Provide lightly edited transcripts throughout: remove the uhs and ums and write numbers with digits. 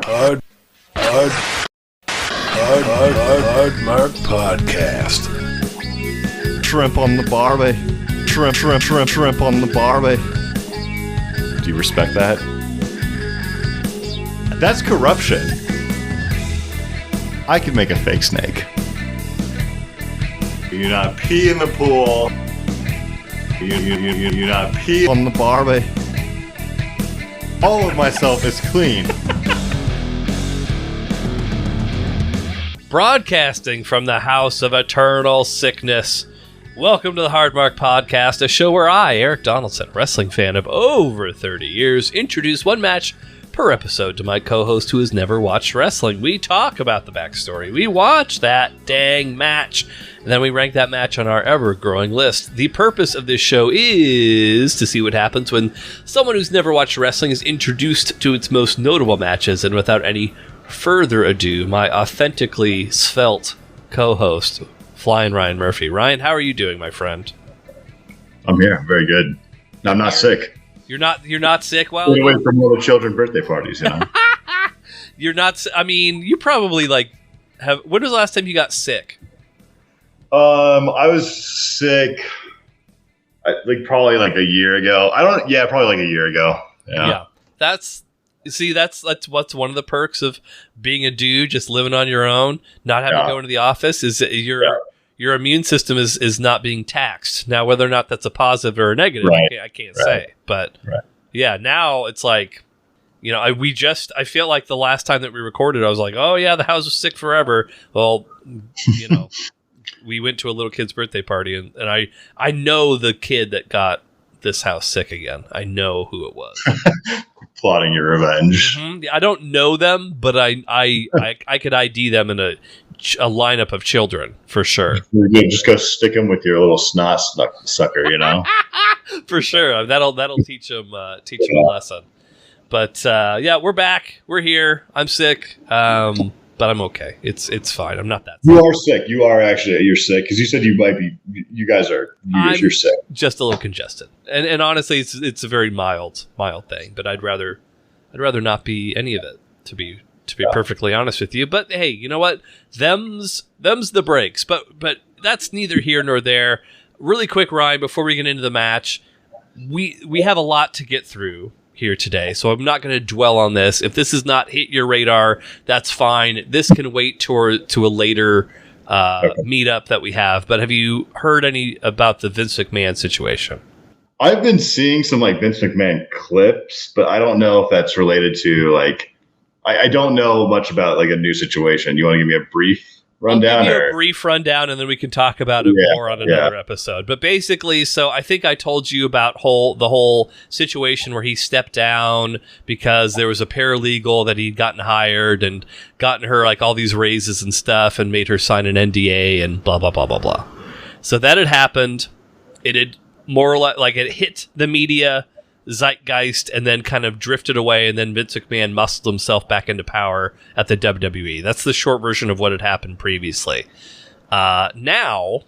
Hard Mark Podcast. Shrimp on the barbie. Shrimp on the barbie. Do you respect that? That's corruption. I could make a fake snake. You do not pee in the pool. You do not pee on the barbie. All of myself is clean. Broadcasting from the House of Eternal Sickness. Welcome to the Hard Mark Podcast, a show where I, Eric Donaldson, wrestling fan of over 30 years, introduce one match per episode to my co-host who has never watched wrestling. We talk about the backstory. We watch that dang match, and then we rank that match on our ever-growing list. The purpose of this show is to see what happens when someone who's never watched wrestling is introduced to its most notable matches, and without any further ado, my authentically svelte co-host, Flying Ryan Murphy. Ryan, how are you doing, my friend? I'm here. Very good. I'm not sick. You're not sick? Well, away from all the children's birthday parties, you know? You're not... I mean, you probably, have... When was the last time you got sick? I was sick, probably a year ago. Probably a year ago. Yeah. That's what's one of the perks of being a dude, just living on your own, not having to go into the office, is that your immune system is not being taxed. Now, whether or not that's a positive or a negative, I can't say. But yeah, now it's I feel like the last time that we recorded, I was like, oh yeah, the house was sick forever. Well, we went to a little kid's birthday party, and I know the kid that got this house sick again. I know who it was. Plotting your revenge. Mm-hmm. I don't know them, but I could ID them in a lineup of children for sure. Just go stick them with your little snot sucker, you know. For sure, that'll teach them a lesson. But we're back. We're here. I'm sick, but I'm okay. It's fine. I'm not that sick. You are sick. You are actually. You're sick because you said you might be. You guys are. You're sick. Just a little congested, and honestly, it's a very mild thing. But I'd rather not be any of it, to be perfectly honest with you. But hey, you know what? Them's the breaks. But that's neither here nor there. Really quick, Ryan, before we get into the match, we have a lot to get through here today, so I'm not going to dwell on this. If this has not hit your radar, that's fine. This can wait to a later meetup that we have. But have you heard any about the Vince McMahon situation? I've been seeing some Vince McMahon clips, but I don't know if that's related to I don't know much about a new situation. You want to give me a brief rundown? I'll give you a brief rundown, and then we can talk about it more on another episode. But basically, so I think I told you about the whole situation where he stepped down because there was a paralegal that he'd gotten hired and gotten her all these raises and stuff and made her sign an NDA and blah, blah, blah, blah, blah. So that had happened. It had more or less, it hit the media zeitgeist and then kind of drifted away, and then Vince McMahon muscled himself back into power at the WWE. That's the short version of what had happened previously. Now,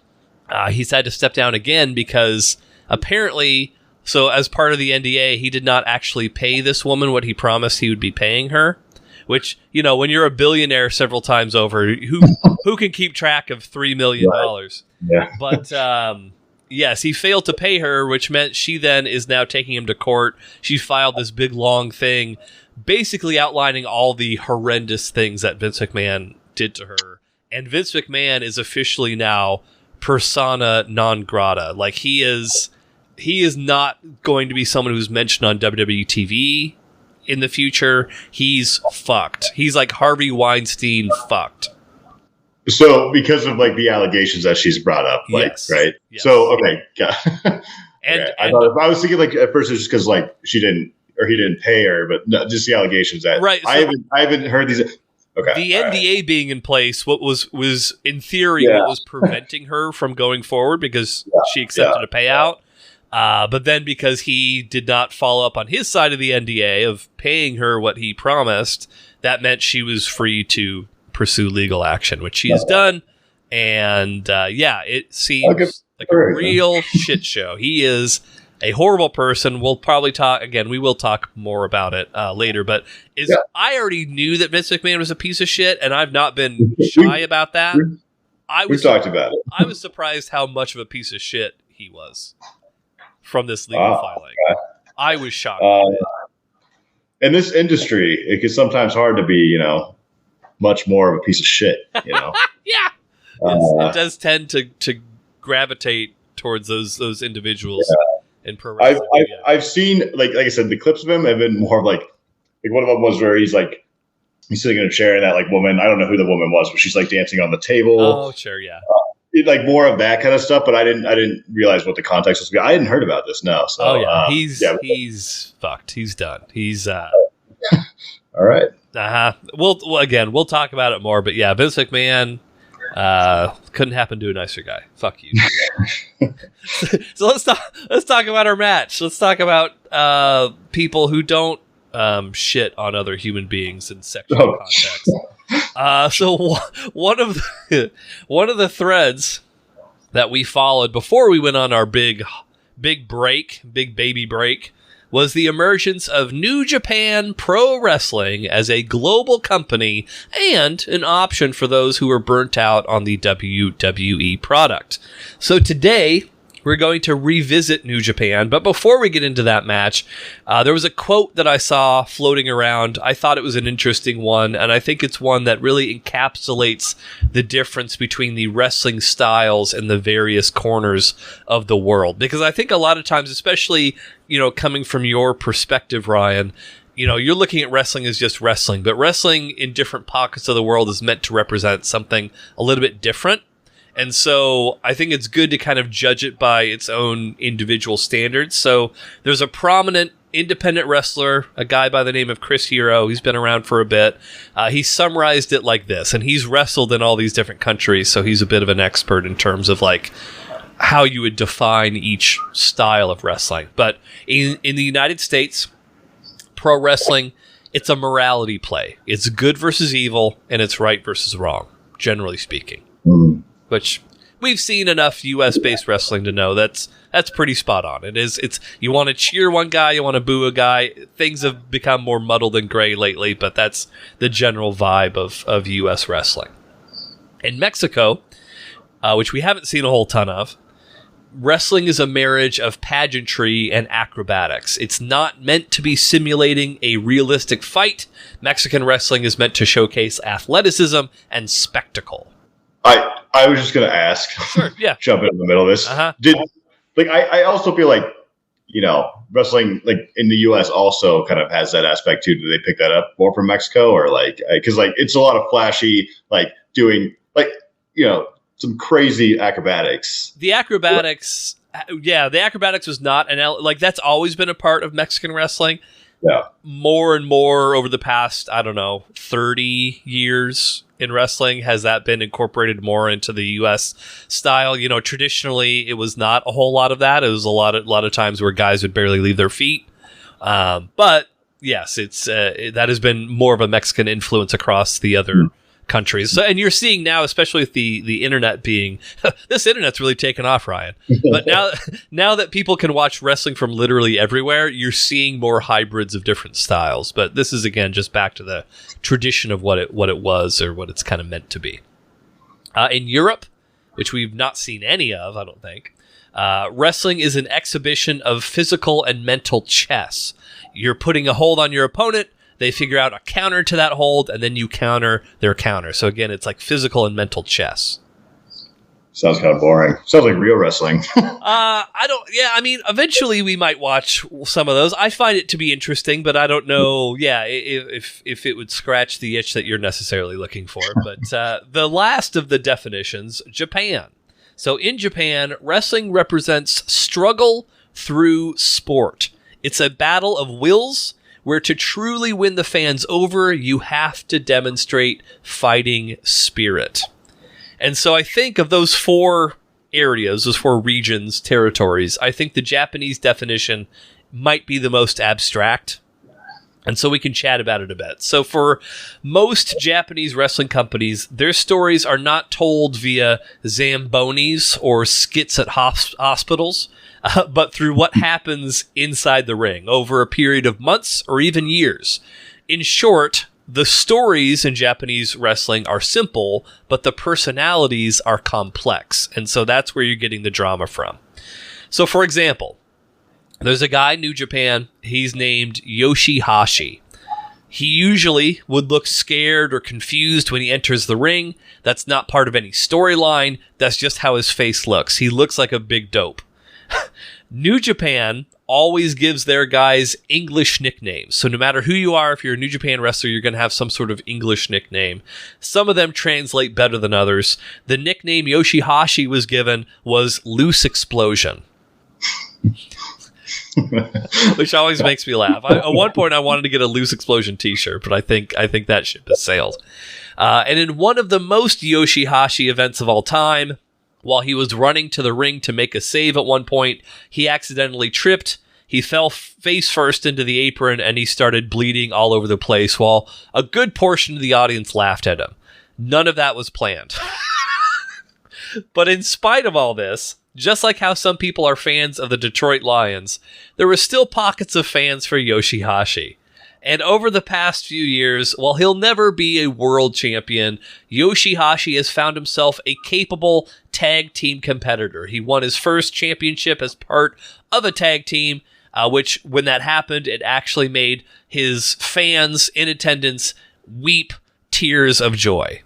he's had to step down again because apparently, so as part of the NDA, he did not actually pay this woman what he promised he would be paying her, which, when you're a billionaire several times over, who can keep track of $3 million? Yeah. But, yes, he failed to pay her, which meant she then is now taking him to court. She filed this big, long thing, basically outlining all the horrendous things that Vince McMahon did to her. And Vince McMahon is officially now persona non grata. He is not going to be someone who's mentioned on WWE TV in the future. He's fucked. He's like Harvey Weinstein fucked. So, because of the allegations that she's brought up, yes. Right? Yes. So, okay, and I was thinking at first it's just because she didn't or he didn't pay her, but no, just the allegations that right. So I haven't heard these. Okay, the NDA being in place, what was in theory what was preventing her from going forward because she accepted a payout. But then because he did not follow up on his side of the NDA of paying her what he promised, that meant she was free to pursue legal action, which she has done. And it seems like a real shit show. He is a horrible person. We'll probably talk again. We will talk more about it later. But I already knew that Vince McMahon was a piece of shit, and I've not been shy about that. We've talked about it. I was surprised how much of a piece of shit he was from this legal filing. Okay. I was shocked. In this industry, it is sometimes hard to be, much more of a piece of shit. Yeah, it does tend to gravitate towards those individuals in pro wrestling. I've seen like I said, the clips of him have been more of like one of them was where he's sitting in a chair and that like woman, I don't know who the woman was, but she's like dancing on the table. Oh, sure, yeah. Like more of that kind of stuff, but I didn't realize what the context was. I hadn't heard about this. No, so he's fucked. He's done. He's all right. We'll talk about it more, but yeah, Vince McMahon couldn't happen to a nicer guy. Fuck you. So let's talk about our match. Let's talk about people who don't shit on other human beings in sexual context. So one of the threads that we followed before we went on our big baby break was the emergence of New Japan Pro Wrestling as a global company and an option for those who are burnt out on the WWE product. So today, we're going to revisit New Japan, but before we get into that match, there was a quote that I saw floating around. I thought it was an interesting one, and I think it's one that really encapsulates the difference between the wrestling styles in the various corners of the world. Because I think a lot of times, especially, coming from your perspective, Ryan, you're looking at wrestling as just wrestling, but wrestling in different pockets of the world is meant to represent something a little bit different. And so I think it's good to kind of judge it by its own individual standards. So there's a prominent independent wrestler, a guy by the name of Chris Hero. He's been around for a bit. He summarized it like this, and he's wrestled in all these different countries, so he's a bit of an expert in terms of like how you would define each style of wrestling. But in the United States, pro wrestling, it's a morality play. It's good versus evil, and it's right versus wrong, generally speaking. Which we've seen enough U.S.-based wrestling to know that's pretty spot on. It's you want to cheer one guy, you want to boo a guy. Things have become more muddled and gray lately, but that's the general vibe of U.S. wrestling. In Mexico, which we haven't seen a whole ton of, wrestling is a marriage of pageantry and acrobatics. It's not meant to be simulating a realistic fight. Mexican wrestling is meant to showcase athleticism and spectacle. I was just going to ask, sure, yeah. Jump in the middle of this. I also feel like, wrestling like in the US also kind of has that aspect too. Do they pick that up more from Mexico or because it's a lot of flashy, doing some crazy acrobatics. The acrobatics was not that's always been a part of Mexican wrestling. Yeah. More and more over the past, 30 years in wrestling has that been incorporated more into the U.S. style. Traditionally it was not a whole lot of that. It was a lot of times where guys would barely leave their feet. But yes, it's that has been more of a Mexican influence across the other countries. So, and you're seeing now, especially with the internet being this internet's really taken off, Ryan. But now that people can watch wrestling from literally everywhere, you're seeing more hybrids of different styles. But this is again just back to the tradition of what it was or what it's kind of meant to be. In Europe, which we've not seen any of, I don't think, wrestling is an exhibition of physical and mental chess. You're putting a hold on your opponent. They figure out a counter to that hold, and then you counter their counter. So again, it's like physical and mental chess. Sounds kind of boring. Sounds like real wrestling. Eventually we might watch some of those. I find it to be interesting, but I don't know, if it would scratch the itch that you're necessarily looking for. But the last of the definitions, Japan. So in Japan, wrestling represents struggle through sport. It's a battle of wills, where to truly win the fans over, you have to demonstrate fighting spirit. And so I think of those four areas, those four regions, territories, I think the Japanese definition might be the most abstract. And so we can chat about it a bit. So for most Japanese wrestling companies, their stories are not told via Zambonis or skits at hospitals, but through what happens inside the ring over a period of months or even years. In short, the stories in Japanese wrestling are simple, but the personalities are complex. And so that's where you're getting the drama from. So for example, there's a guy in New Japan, he's named Yoshihashi. He usually would look scared or confused when he enters the ring. That's not part of any storyline. That's just how his face looks. He looks like a big dope. New Japan always gives their guys English nicknames. So no matter who you are, if you're a New Japan wrestler, you're going to have some sort of English nickname. Some of them translate better than others. The nickname Yoshihashi was given was Loose Explosion. Which always makes me laugh. At one point, I wanted to get a Loose Explosion t-shirt, but I think that ship has sailed. And in one of the most Yoshihashi events of all time, while he was running to the ring to make a save at one point, he accidentally tripped. He fell face first into the apron, and he started bleeding all over the place while a good portion of the audience laughed at him. None of that was planned. But in spite of all this, just like how some people are fans of the Detroit Lions, there were still pockets of fans for Yoshihashi. And over the past few years, while he'll never be a world champion, Yoshihashi has found himself a capable tag team competitor. He won his first championship as part of a tag team, which, when that happened, it actually made his fans in attendance weep tears of joy.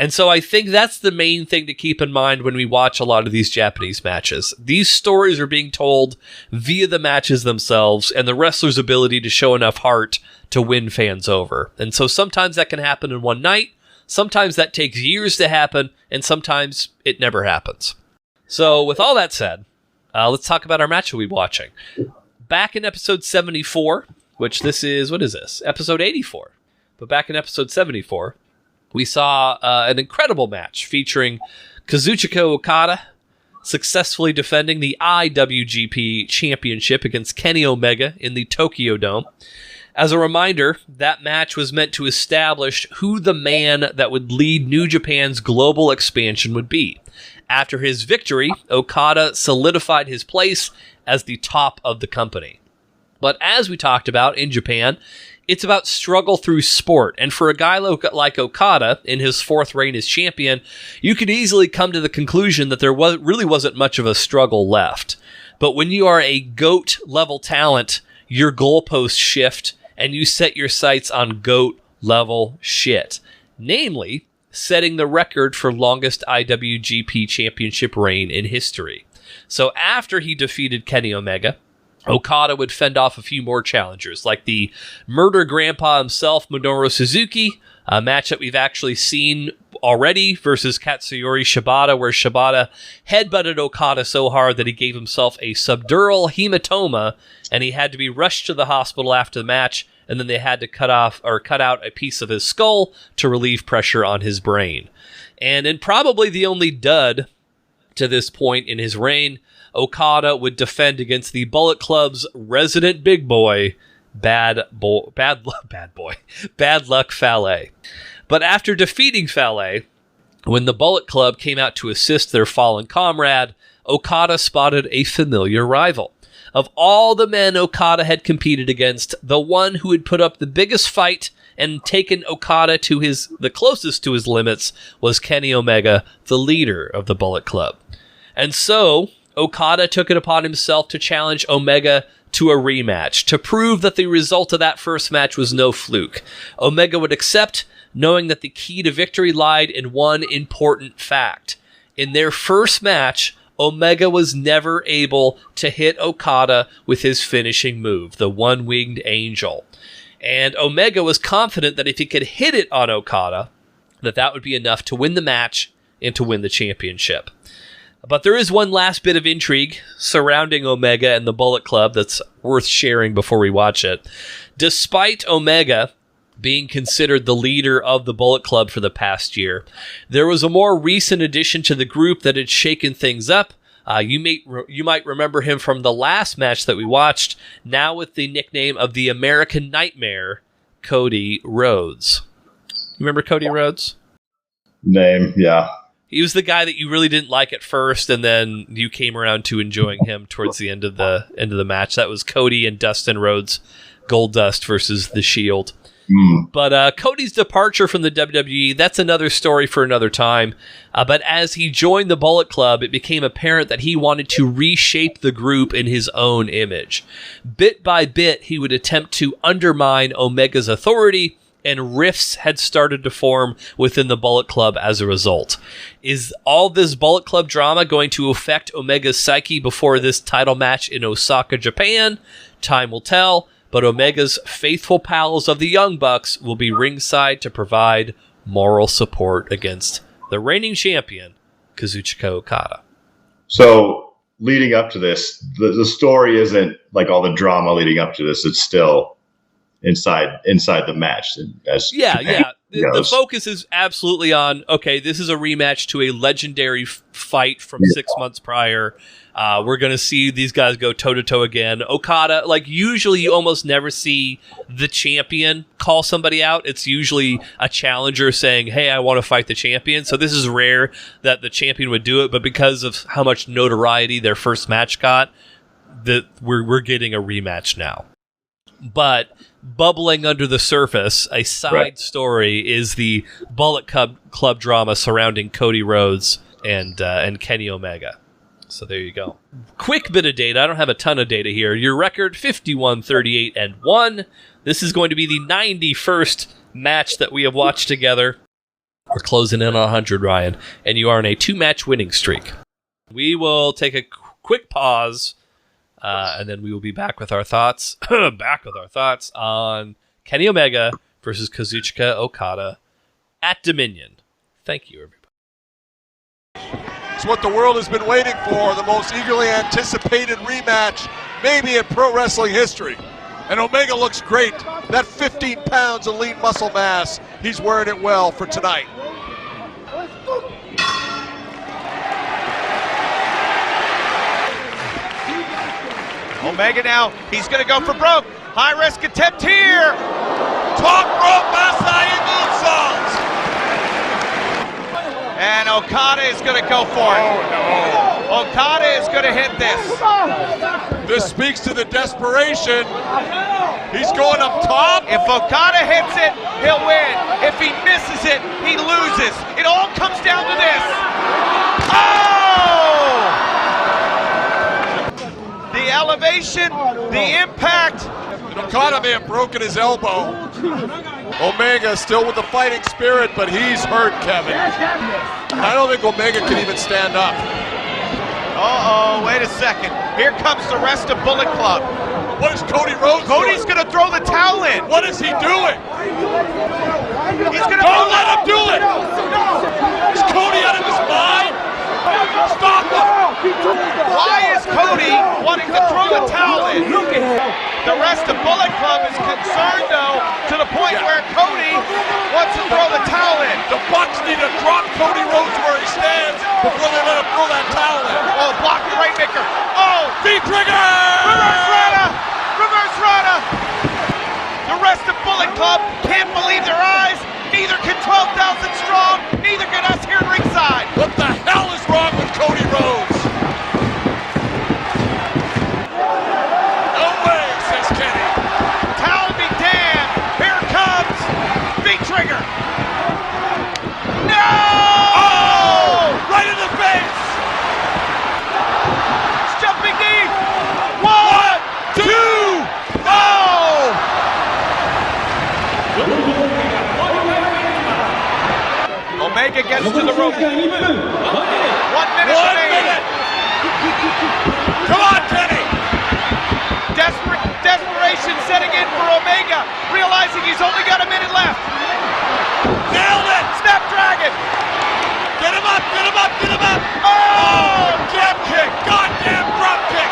And so I think that's the main thing to keep in mind when we watch a lot of these Japanese matches. These stories are being told via the matches themselves and the wrestler's ability to show enough heart to win fans over. And so sometimes that can happen in one night, sometimes that takes years to happen, and sometimes it never happens. So with all that said, let's talk about our match we'll be watching. Back in episode 74, which this is, what is this? Episode 84. But back in episode 74, we saw an incredible match featuring Kazuchika Okada successfully defending the IWGP Championship against Kenny Omega in the Tokyo Dome. As a reminder, that match was meant to establish who the man that would lead New Japan's global expansion would be. After his victory, Okada solidified his place as the top of the company. But as we talked about in Japan, it's about struggle through sport. And for a guy like Okada, in his fourth reign as champion, you could easily come to the conclusion that there really wasn't much of a struggle left. But when you are a GOAT-level talent, your goalposts shift, and you set your sights on GOAT-level shit. Namely, setting the record for longest IWGP Championship reign in history. So after he defeated Kenny Omega, Okada would fend off a few more challengers, like the murder grandpa himself, Minoru Suzuki, a match that we've actually seen already versus Katsuyori Shibata, where Shibata headbutted Okada so hard that he gave himself a subdural hematoma, and he had to be rushed to the hospital after the match, and then they had to cut out a piece of his skull to relieve pressure on his brain. And in probably the only dud to this point in his reign, Okada would defend against the Bullet Club's resident big boy, Bad Luck Fale. But after defeating Fale, when the Bullet Club came out to assist their fallen comrade, Okada spotted a familiar rival. Of all the men Okada had competed against, the one who had put up the biggest fight and taken Okada to the closest to his limits was Kenny Omega, the leader of the Bullet Club. And so Okada took it upon himself to challenge Omega to a rematch, to prove that the result of that first match was no fluke. Omega would accept, knowing that the key to victory lied in one important fact. In their first match, Omega was never able to hit Okada with his finishing move, the one-winged angel. And Omega was confident that if he could hit it on Okada, that would be enough to win the match and to win the championship. But there is one last bit of intrigue surrounding Omega and the Bullet Club that's worth sharing before we watch it. Despite Omega being considered the leader of the Bullet Club for the past year, there was a more recent addition to the group that had shaken things up, You might remember him from the last match that we watched, now with the nickname of the American Nightmare, Cody Rhodes. You remember Cody Rhodes? Name, yeah. He was the guy that you really didn't like at first, and then you came around to enjoying him towards the end of the match. That was Cody and Dustin Rhodes, Goldust versus The Shield. But Cody's departure from the WWE, that's another story for another time. But as he joined the Bullet Club, it became apparent that he wanted to reshape the group in his own image. Bit by bit, he would attempt to undermine Omega's authority, and rifts had started to form within the Bullet Club as a result. Is all this Bullet Club drama going to affect Omega's psyche before this title match in Osaka, Japan? Time will tell. But Omega's faithful pals of the Young Bucks will be ringside to provide moral support against the reigning champion, Kazuchika Okada. So, leading up to this, the story isn't like all the drama leading up to this. It's still inside the match. The focus is absolutely on, okay, this is a rematch to a legendary fight from 6 months prior. We're going to see these guys go toe-to-toe again. Okada, usually you almost never see the champion call somebody out. It's usually a challenger saying, hey, I want to fight the champion. So this is rare that the champion would do it, but because of how much notoriety their first match got, we're getting a rematch now. But bubbling under the surface, a side story is the Bullet Club drama surrounding Cody Rhodes and Kenny Omega. So there you go. Quick bit of data. I don't have a ton of data here. Your record, 51-38-1. This is going to be the 91st match that we have watched together. We're closing in on 100, Ryan. And you are on a 2-match winning streak. We will take a quick pause, and then we will be back with our thoughts. On Kenny Omega versus Kazuchika Okada at Dominion. Thank you, everybody. It's what the world has been waiting for, the most eagerly anticipated rematch, maybe in pro wrestling history. And Omega looks great. That 15 pounds of lean muscle mass, he's wearing it well for tonight. Omega now, he's going to go for broke. High risk attempt here. Top rope Masai moonsaults. And Okada is going to go for it. Oh, no. Okada is going to hit this. This speaks to the desperation. He's going up top. If Okada hits it, he'll win. If he misses it, he loses. It all comes down to this. Oh! The elevation, the impact. And Okada may have broken his elbow. Omega still with the fighting spirit, but he's hurt, Kevin. I don't think Omega can even stand up. Uh-oh, wait a second. Here comes the rest of Bullet Club. What is Cody Rhodes Cody's going to throw the towel in. What is he doing? He's going to Don't let him do it! Is Cody out of his mind? Stop him! Why is Cody wanting to throw the towel in? The rest of Bullet Club is concerned, though, to the point where Cody wants to throw the towel in. The Bucks need to drop Cody Rhodes where he stands before they let him throw that towel in. Oh, block the Rainmaker. Oh! V-trigger! Reverse Rana! Reverse Rana! The rest of Bullet Club can't believe their eyes. Neither can 12,000 strong. Neither can us here at ringside. What the hell is wrong with Cody Rhodes? No way, says Kenny. Towel be damned. Here comes V-trigger. No! Oh! Right in the face! It's jumping deep. One, two, no! Omega gets to the rope. 1 minute remaining. Come on, Kenny! Desperation setting in for Omega, realizing he's only got a minute left. Nailed it! Snapdragon! Get him up, get him up, get him up! Oh! Drop kick! Goddamn drop kick!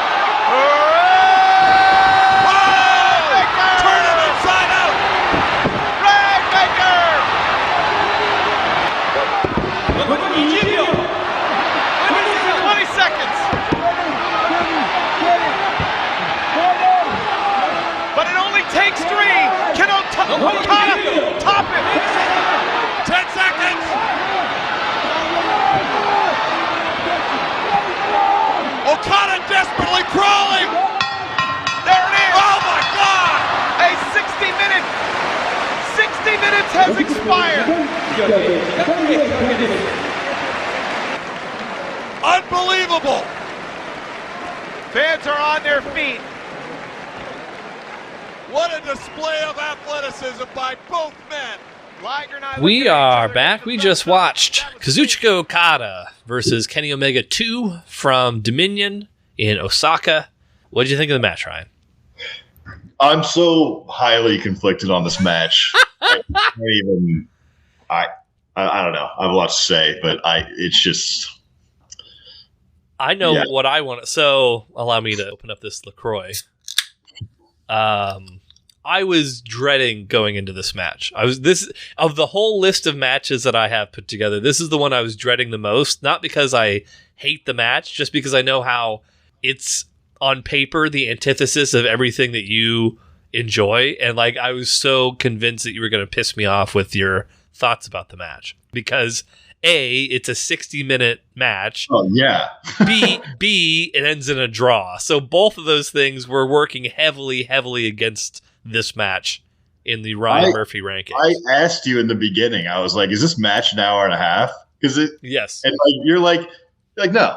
Rainmaker! Turn him inside out! Rainmaker! 20 seconds. fire. Unbelievable. Fans are on their feet. What a display of athleticism by both men. Liger and I We looking at each are other. back. We just watched Kazuchika Okada versus Kenny Omega 2 from Dominion in Osaka. What did you think of the match, Ryan? I'm so highly conflicted on this match. I don't know. I have a lot to say, but it's just. I know what I want. So allow me to open up this LaCroix. I was dreading going into this match. Of the whole list of matches that I have put together, this is the one I was dreading the most. Not because I hate the match, just because I know how it's on paper the antithesis of everything that you enjoy. And like, I was so convinced that you were going to piss me off with your thoughts about the match because A, it's a 60-minute match. Oh yeah. B, it ends in a draw. So both of those things were working heavily against this match in the Ryan Murphy rankings. I asked you in the beginning. I was like, "Is this match an hour and a half?" Because yes, and you're like no.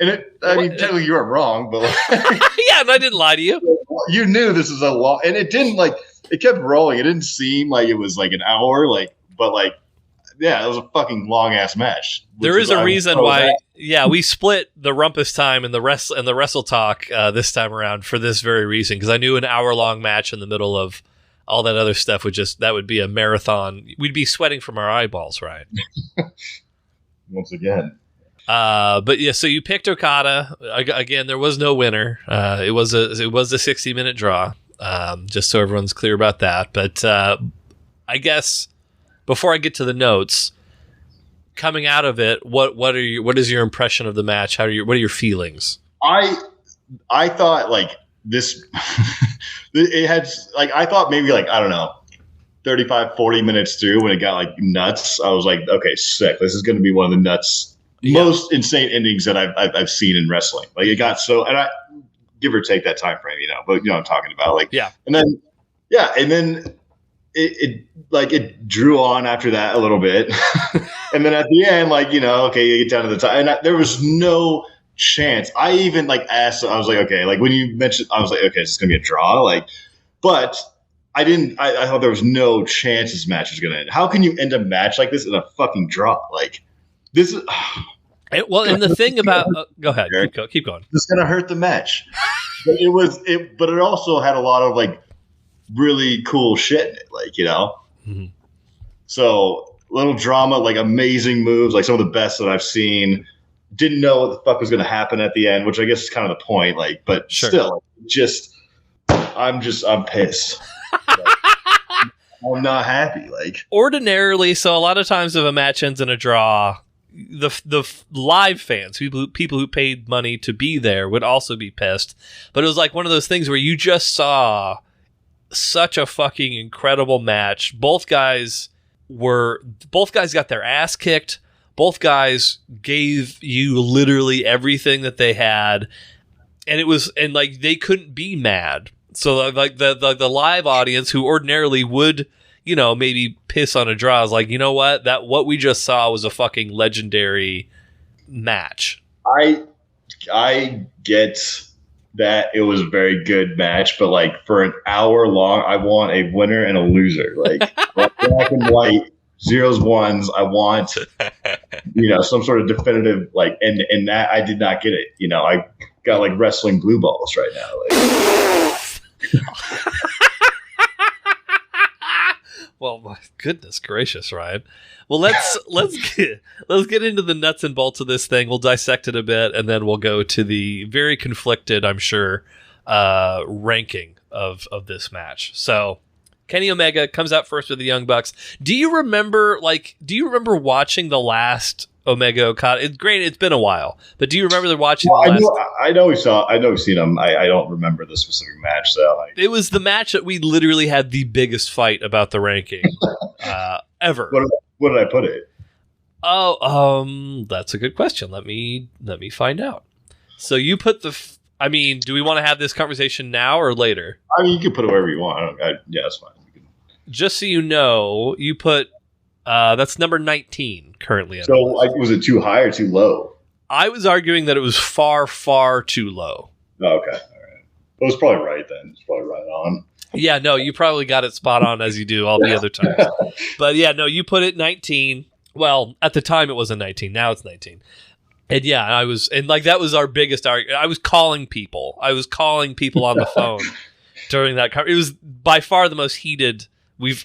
And technically you were wrong, but yeah, and I didn't lie to you. You knew this was a long, and it didn't it kept rolling. It didn't seem like it was like an hour, but yeah, it was a fucking long ass match. There is a reason why. Yeah, we split the rumpus time and the wrestle talk this time around for this very reason, because I knew an hour-long match in the middle of all that other stuff that would be a marathon. We'd be sweating from our eyeballs, right? Once again. But yeah, so you picked Okada. Again, there was no winner. It was a 60-minute draw. Just so everyone's clear about that. But I guess before I get to the notes, coming out of it, what is your impression of the match? What are your feelings? I thought this it had I thought maybe I don't know 35-40 minutes through when it got nuts. I was like, okay, sick. This is going to be one of the nuts most insane endings that I've seen in wrestling. It got so, and I give or take that time frame, but you know what I'm talking about. And then it drew on after that a little bit. And then at the end, okay, you get down to the time. And there was no chance. I even asked, I was like, okay, when you mentioned, I was like, okay, is this going to be a draw? But I didn't, I thought there was no chance this match was going to end. How can you end a match like this in a fucking draw? This is. Well, and the thing about, go ahead, keep going. It's going to hurt the match. But it also had a lot of really cool shit in it, Mm-hmm. So little drama, amazing moves, some of the best that I've seen. Didn't know what the fuck was going to happen at the end, which I guess is kind of the point. But sure. Still, I'm pissed. I'm not happy. Ordinarily, so a lot of times if a match ends in a draw, the live fans, people who paid money to be there, would also be pissed. But it was one of those things where you just saw such a fucking incredible match. Both guys got their ass kicked. Both guys gave you literally everything that they had, and they couldn't be mad. So the live audience, who ordinarily would maybe piss on a draw, is you know what, what we just saw was a fucking legendary match. I get that it was a very good match, but for an hour long, I want a winner and a loser, black and white, zeros, ones. I want some sort of definitive and that I did not get it. I got wrestling blue balls right now. Well, my goodness gracious, Ryan. Well, let's get into the nuts and bolts of this thing. We'll dissect it a bit, and then we'll go to the very conflicted, I'm sure, ranking of this match. So, Kenny Omega comes out first with the Young Bucks. Do you remember watching the last Omega Okada? Granted, it's been a while, but do you remember watching the last? I know we've seen them. I don't remember the specific match, though. It was the match that we literally had the biggest fight about the ranking ever. What did I put it? Oh, that's a good question. Let me find out. So you put do we want to have this conversation now or later? You can put it wherever you want. Yeah, that's fine. Just so you know, you put That's number 19 currently. So was it too high or too low? I was arguing that it was far, far too low. Oh, okay. All right. It was probably right then. It's probably right on. Yeah, no, you probably got it spot on as you do all the other times. But yeah, no, you put it 19. Well, at the time it wasn't 19. Now it's 19. And yeah, that was our biggest argument. I was calling people on the phone during that. It was by far the most heated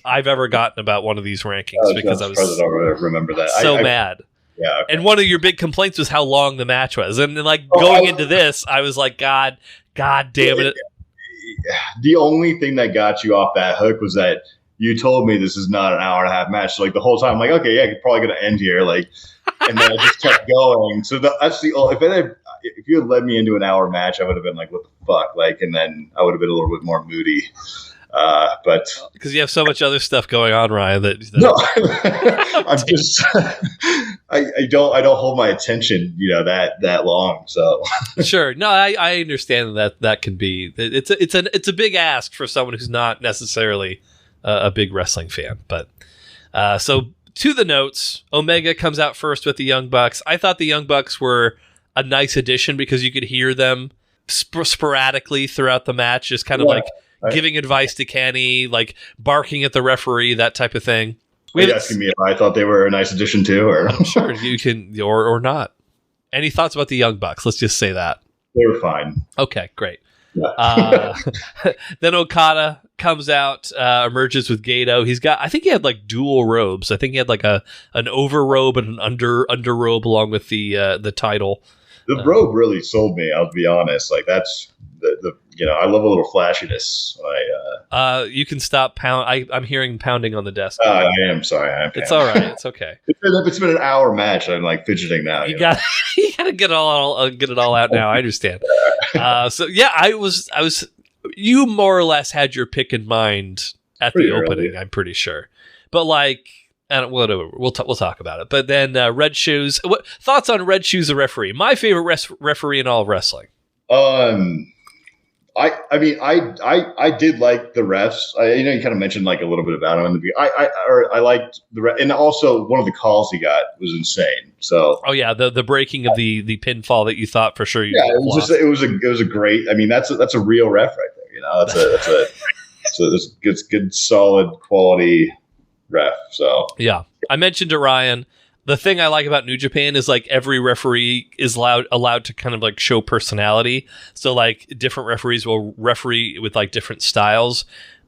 I've ever gotten about one of these rankings because I was I don't remember that. So mad. Yeah. Okay. And one of your big complaints was how long the match was. And going into this, I was like, God damn it. The only thing that got you off that hook was that you told me this is not an hour and a half match. So the whole time, I'm like, okay, yeah, you're probably going to end here. And then I just kept going. So that's the only. If you had led me into an hour match, I would have been like, what the fuck? And then I would have been a little bit more moody. But because you have so much other stuff going on, Ryan. No, I'm just. I don't hold my attention, that long. So sure, no, I understand that can be. It's a big ask for someone who's not necessarily a big wrestling fan. But so to the notes, Omega comes out first with the Young Bucks. I thought the Young Bucks were a nice addition because you could hear them sporadically throughout the match, just kind of giving advice to Kenny, barking at the referee, that type of thing. Are you asking me if I thought they were a nice addition too, or I'm sure you can, or not. Any thoughts about the Young Bucks? Let's just say that they were fine. Okay, great. Yeah. Then Okada comes out, emerges with Gato. I think he had dual robes. I think he had an over robe and an under robe along with the title. The robe really sold me. I'll be honest. That's the I love a little flashiness. You can stop I'm hearing pounding on the desk. I am sorry. It's all right. It's okay. It's been an hour match. I'm fidgeting now. You got to get it all out now. I understand. So yeah, I was. You more or less had your pick in mind at the opening. I'm pretty sure, but and whatever. We'll talk about it. But then Red Shoes. What thoughts on Red Shoes, the referee? My favorite referee in all of wrestling. I did like the refs. You kind of mentioned a little bit about him in the beginning. I liked and also one of the calls he got was insane. So the breaking of the pinfall that you thought for sure. It was a great. That's a real ref right there. It's good solid quality ref. So yeah, I mentioned to Ryan. The thing I like about New Japan is every referee is allowed to kind of show personality. So different referees will referee with different styles.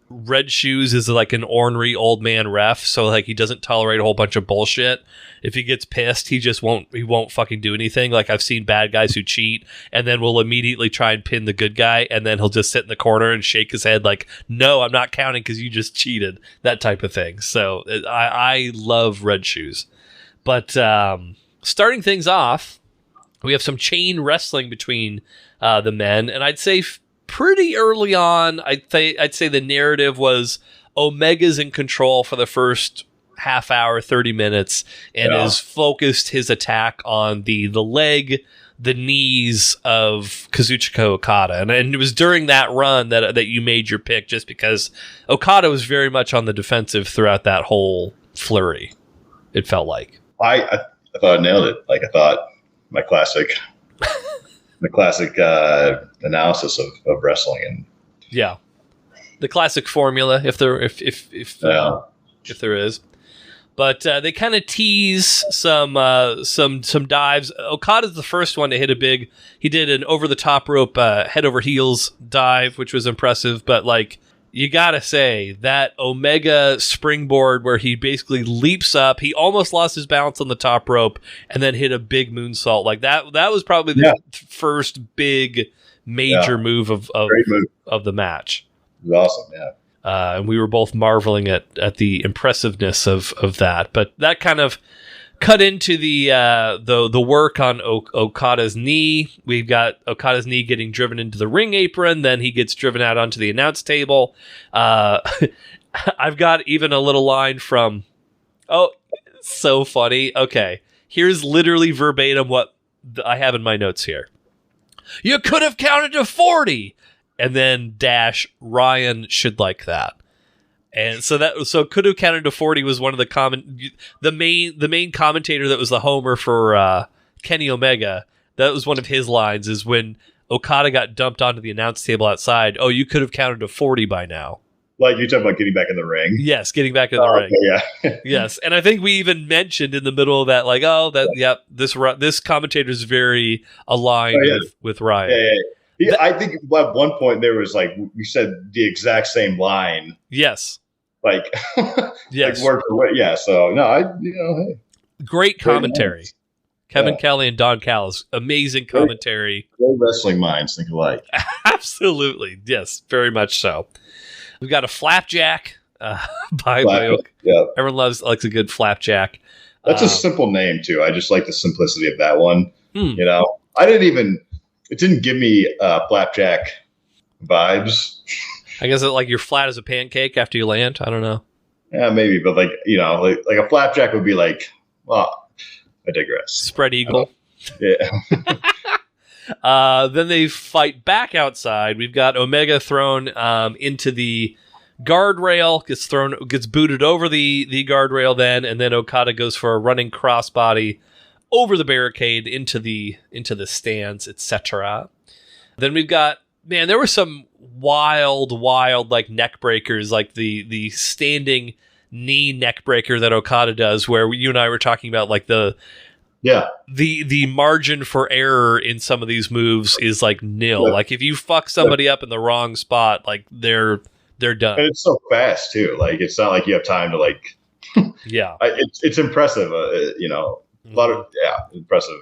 Red Shoes is an ornery old man ref, so he doesn't tolerate a whole bunch of bullshit. If he gets pissed, he won't fucking do anything. I've seen bad guys who cheat and then will immediately try and pin the good guy, and then he'll just sit in the corner and shake his head no, I'm not counting because you just cheated. That type of thing. So I love Red Shoes. But starting things off, we have some chain wrestling between the men, and I'd say pretty early on, I'd say the narrative was Omega's in control for the first half hour, 30 minutes, and has focused his attack on the leg, the knees of Kazuchika Okada. And it was during that run that you made your pick, just because Okada was very much on the defensive throughout that whole flurry, it felt like. I thought I nailed it. I thought my classic analysis of wrestling, and the classic formula, if there is. But they kind of tease some dives. Okada's the first one to hit he did an over the top rope head over heels dive, which was impressive. But you gotta say that Omega springboard where he basically leaps up, he almost lost his balance on the top rope and then hit a big moonsault. That was probably the first big major move of the match. It was awesome, and we were both marveling at the impressiveness of that. But that kind of cut into the work on Okada's knee. We've got Okada's knee getting driven into the ring apron. Then he gets driven out onto the announce table. I've got even a little line from, so funny. Okay, here's literally verbatim what I have in my notes here. You could have counted to 40. And then dash, Ryan should like that. And so could have counted to 40 was one of the main commentator that was the homer for Kenny Omega. That was one of his lines, is when Okada got dumped onto the announce table outside. Oh, you could have counted to 40 by now. Like you're talking about getting back in the ring. Yes, getting back in the ring. Okay, yeah. Yes, and I think we even mentioned in the middle of that, like, this commentator is very aligned with Ryan. Yeah. I think at one point there was like we said the exact same line. Yes. Like, yes. Like word for word. Yeah. So no, hey. Great commentary. Kevin Kelly and Don Callis, amazing commentary. Great wrestling minds think alike. Absolutely, yes, very much so. We've got a flapjack by yeah. Everyone likes a good flapjack. That's a simple name too. I just like the simplicity of that one. You know, it didn't give me flapjack vibes. I guess like you're flat as a pancake after you land. I don't know. Yeah, maybe, but like a flapjack would be like, well, I digress. Spread eagle. Yeah. Then they fight back outside. We've got Omega thrown into the guardrail, gets booted over the guardrail and then Okada goes for a running crossbody over the barricade into the stands, etc. Then we've got, man, there were some wild like neck breakers, like the standing knee neck breaker that Okada does, where you and I were talking about like the margin for error in some of these moves is like nil. Yeah. Like if you fuck somebody up in the wrong spot, like they're done. And it's so fast too. Like it's not like you have time to like. Yeah, it's impressive. You know, a lot of impressive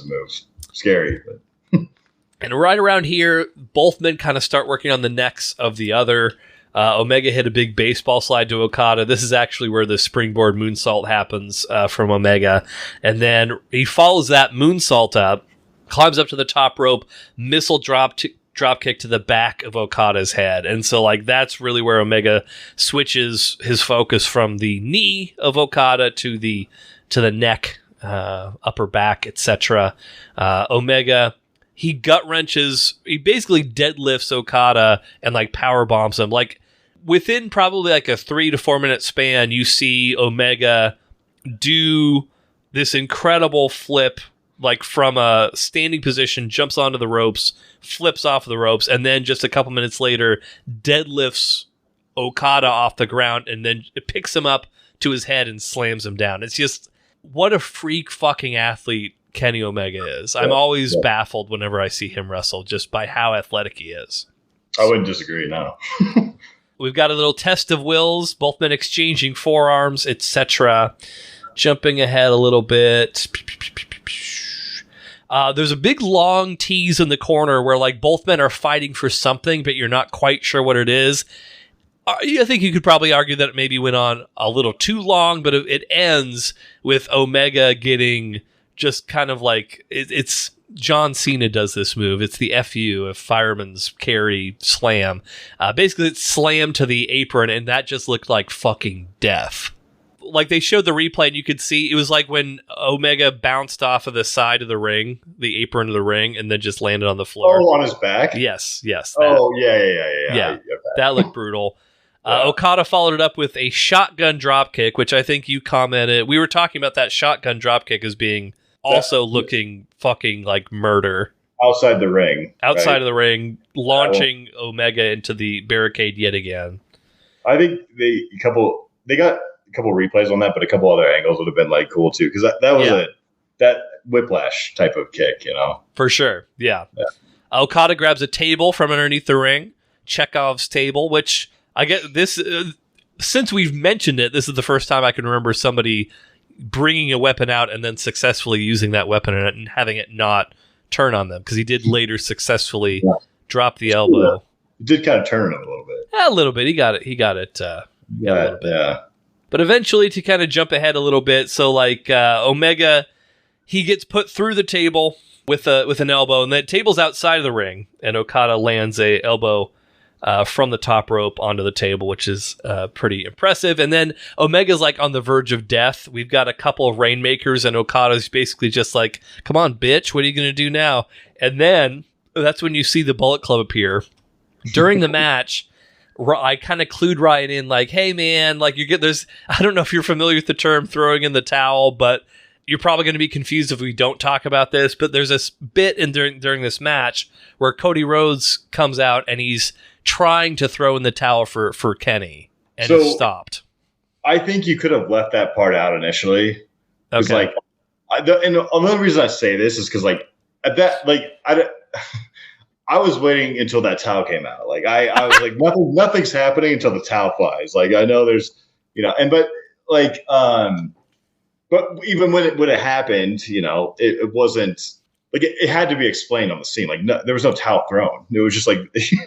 moves. Scary, but. And right around here, both men kind of start working on the necks of the other. Omega hit a big baseball slide to Okada. This is actually where the springboard moonsault happens from Omega. And then he follows that moonsault up, climbs up to the top rope, missile drop kick to the back of Okada's head. And so like that's really where Omega switches his focus from the knee of Okada to the neck, upper back, etc. Omega... He gut wrenches, he basically deadlifts Okada and like power bombs him. Like within probably like a 3 to 4 minute span, you see Omega do this incredible flip, like from a standing position, jumps onto the ropes, flips off the ropes, and then just a couple minutes later, deadlifts Okada off the ground and then it picks him up to his head and slams him down. It's just, what a freak fucking athlete Kenny Omega is. I'm always baffled whenever I see him wrestle just by how athletic he is. I wouldn't disagree, no. We've got a little test of wills, both men exchanging forearms, etc. Jumping ahead a little bit. There's a big long tease in the corner where like both men are fighting for something, but you're not quite sure what it is. I think you could probably argue that it maybe went on a little too long, but it ends with Omega getting just kind of like, it's John Cena does this move. It's the FU, a fireman's carry slam. Basically, it's slammed to the apron, and that just looked like fucking death. Like, they showed the replay, and you could see, it was like when Omega bounced off of the side of the ring, the apron of the ring, and then just landed on the floor. Oh, on his back? Yes. Yeah, that looked brutal. Okada followed it up with a shotgun dropkick, which I think you commented. We were talking about that shotgun dropkick as being also looking fucking like murder. Outside the ring. Outside of the ring, launching Omega into the barricade yet again. I think they got a couple replays on that, but a couple other angles would have been like cool too, because that was that whiplash type of kick, you know? For sure, yeah. Okada grabs a table from underneath the ring, Chekhov's table, which I get this, since we've mentioned it, this is the first time I can remember somebody bringing a weapon out and then successfully using that weapon and having it not turn on them, because he did later successfully drop the elbow. He did kind of turn him a little bit. A little bit. He got it. A little bit. Yeah. But eventually, to kind of jump ahead a little bit, so like Omega, he gets put through the table with an elbow, and the table's outside of the ring, and Okada lands a elbow from the top rope onto the table, which is pretty impressive. And then Omega's like on the verge of death. We've got a couple of rainmakers, and Okada's basically just like, come on, bitch, what are you going to do now? And then that's when you see the Bullet Club appear. During the match, I kind of clued Ryan in like, hey man, like I don't know if you're familiar with the term throwing in the towel, but you're probably going to be confused if we don't talk about this, but there's this bit during this match where Cody Rhodes comes out and he's trying to throw in the towel for Kenny, and it's stopped. I think you could have left that part out initially. It's okay. And another reason I say this is because like at that, like I was waiting until that towel came out. Like I was like nothing's happening until the towel flies. Like I know there's but even when it happened, it wasn't like it had to be explained on the scene. Like there was no towel thrown. It was just like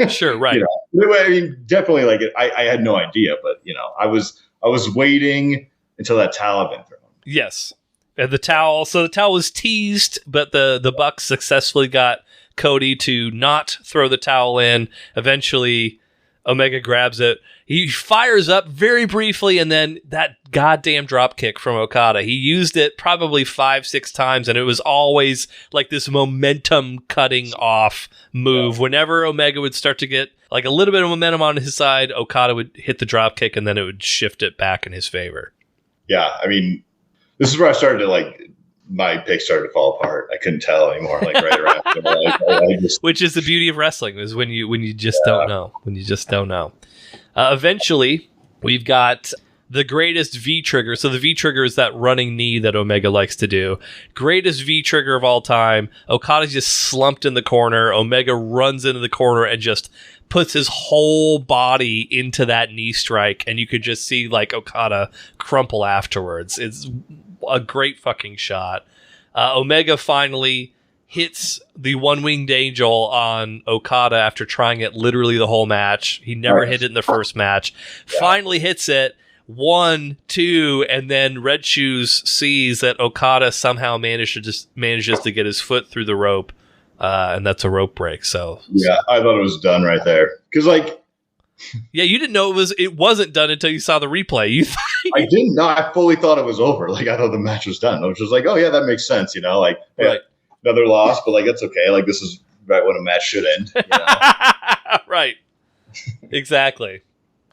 sure, right. I mean, definitely like I had no idea, but I was waiting until that towel had been thrown. Yes, and the towel was teased, but the Bucks successfully got Cody to not throw the towel in. Eventually, Omega grabs it. He fires up very briefly, and then that goddamn drop kick from Okada. He used it probably 5-6 times, and it was always like this momentum cutting off move. Yeah. Whenever Omega would start to get like a little bit of momentum on his side, Okada would hit the drop kick, and then it would shift it back in his favor. Yeah, I mean, this is where I started to my pick started to fall apart. I couldn't tell anymore. Like right around, which is the beauty of wrestling, is when you just don't know. When you just don't know. Eventually, we've got the greatest V-trigger. So the V-trigger is that running knee that Omega likes to do. Greatest V-trigger of all time. Okada's just slumped in the corner. Omega runs into the corner and just puts his whole body into that knee strike. And you could just see like Okada crumple afterwards. It's a great fucking shot. Omega finally hits the one-winged angel on Okada after trying it literally the whole match. He never hit it in the first match. Yeah. Finally hits it. 1, 2, and then Red Shoes sees that Okada somehow manages to get his foot through the rope, and that's a rope break. So I thought it was done right there. Because yeah, you didn't know it wasn't done until you saw the replay. I didn't know. I fully thought it was over. Like I thought the match was done. I was just like, oh yeah, that makes sense. Right. Another loss, but like it's okay. Like this is right when a match should end. Right. Exactly.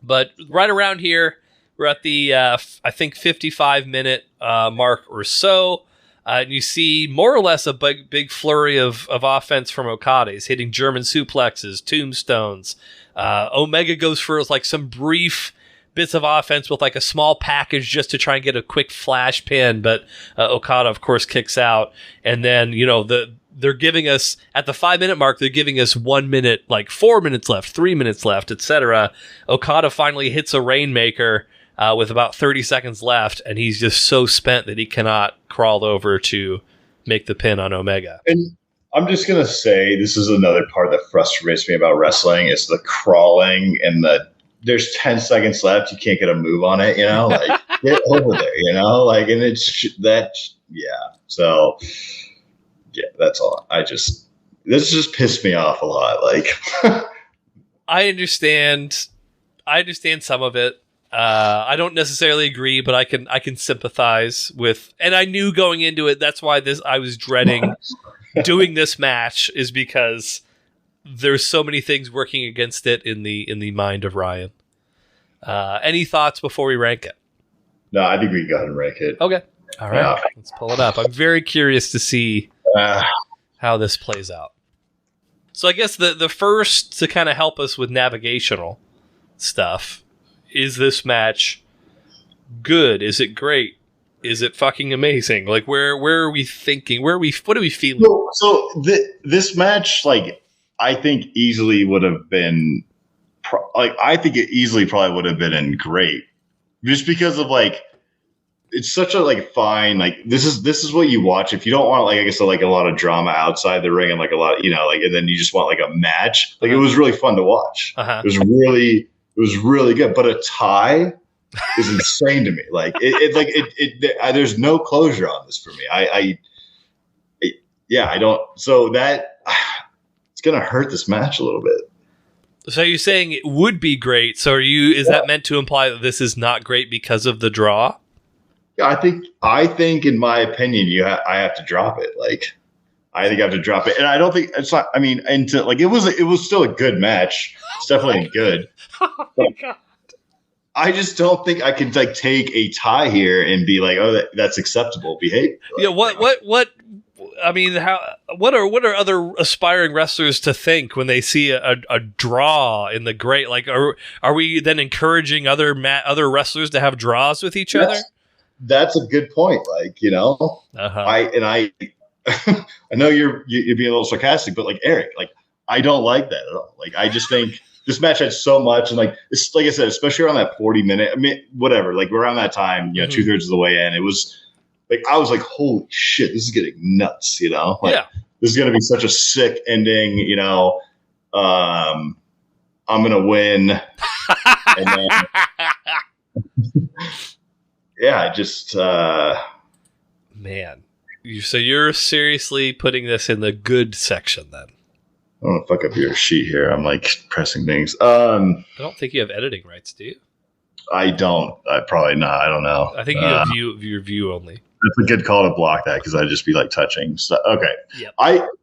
But right around here, we're at the I think 55-minute mark or so. And you see more or less a big flurry of offense from Okada. He's hitting German suplexes, tombstones. Omega goes for like some brief bits of offense with like a small package just to try and get a quick flash pin, but Okada of course kicks out, and then they're giving us at the 5-minute mark, they're giving us 1 minute, like 4 minutes left, 3 minutes left, etc. Okada finally hits a Rainmaker with about 30 seconds left, and he's just so spent that he cannot crawl over to make the pin on Omega. And I'm just gonna say this is another part that frustrates me about wrestling is the crawling and there's 10 seconds left. You can't get a move on it, like get over there, and it's that. Yeah. So yeah, that's all. This just pissed me off a lot. Like I understand some of it. I don't necessarily agree, but I can sympathize with, and I knew going into it, that's why I was dreading doing this match, is because there's so many things working against it in the mind of Ryan. Any thoughts before we rank it? No, I think we can go ahead and rank it. Okay. All right. Let's pull it up. I'm very curious to see how this plays out. So I guess the first to kind of help us with navigational stuff, is this match good? Is it great? Is it fucking amazing? Like where are we thinking? What are we feeling? So this match, like, I think easily would have been, I think it easily probably would have been in great, just because of like, it's such a like fine, like this is what you watch if you don't want like, I guess, like a lot of drama outside the ring and like a lot, like, and then you just want like a match. Like it was really fun to watch. It was really good, but a tie is insane to me. Like there's no closure on this for me. I don't. So that it's gonna hurt this match a little bit. So you're saying it would be great. So is that meant to imply that this is not great because of the draw? Yeah, I think in my opinion, I have to drop it. Like I think I have to drop it. And I don't think it's not. I mean, it was still a good match. It's definitely good. Oh my God. I just don't think I can like take a tie here and be like, oh, that's acceptable behavior. Yeah. What? I mean, what are other aspiring wrestlers to think when they see a draw in the great? Like, are we then encouraging other wrestlers to have draws with each other? That's a good point. Like, I know you're being a little sarcastic, but like Eric, like I don't like that at all. Like I just think this match had so much, and like it's like I said, especially around that 40-minute. I mean, whatever. Like around that time, 2/3 of the way in, it was like I was like, holy shit, this is getting nuts. Like, this is gonna be such a sick ending. I'm gonna win, and then I just man. So you're seriously putting this in the good section then? I don't want to fuck up your sheet here. I'm like pressing things. I don't think you have editing rights, do you? I don't. Probably not. I don't know. I think you have your view only. That's a good call to block that because I'd just be like touching stuff. Okay. Yep.